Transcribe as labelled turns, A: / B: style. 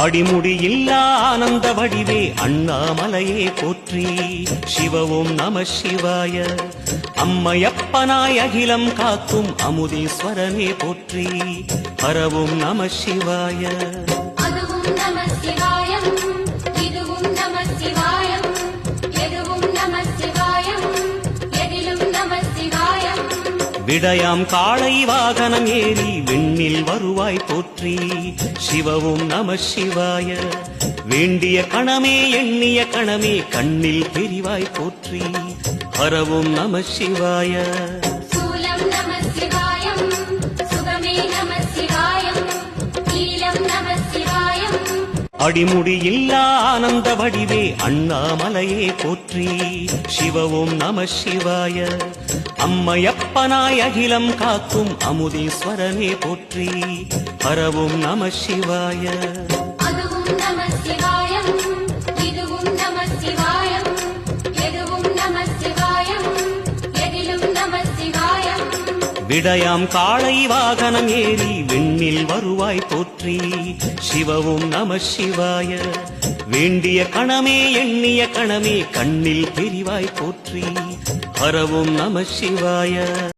A: அடிமுடியில்லா ஆனந்த வடிவே அண்ணாமலையே போற்றி. சிவவும் நம சிவாய. அம்மையப்பனாய் அகிலம் காக்கும் அமுதீஸ்வரனே போற்றி. ஹரவும் நம சிவாய.
B: அதுவும் நம சிவாயம், இதுவும் நம சிவாயம், எதுவும் நம சிவாயம், எதிலும் நம சிவாயம்.
A: விடயாம் காளை வாகனம் ஏறி விண்ணில் வருவாய் போற்றி. சிவவும் நம சிவாய. வேண்டிய கணமே எண்ணிய கணமே கண்ணில் தெரிவாய் போற்றி. ஹரவும் நம சிவாய.
B: சூலம் நம சிவாயம், சுகமே நம சிவாயம், நீலம் நம சிவாயம்.
A: அடிமுடியில்லா ஆனந்த வடிவே அண்ணாமலையே போற்றி. சிவவும் நம சிவாய. அம்மையப்பனாய் அகிலம் காக்கும் அமுதீஸ்வரனே போற்றி. ஹரவும் நம சிவாய.
B: அதுவும் நம சிவாயம், இதுவும் நம சிவாயம், எதுவும் நம சிவாயம், எதிலும் நம சிவாயம்.
A: விடயாம் காளை வாகனம் ஏறி விண்ணில் வருவாய் போற்றி. சிவவும் நம சிவாய. வேண்டிய கணமே எண்ணிய கணமே கண்ணில் தெரிவாய் போற்றி. ஹரவும் நம சிவாய.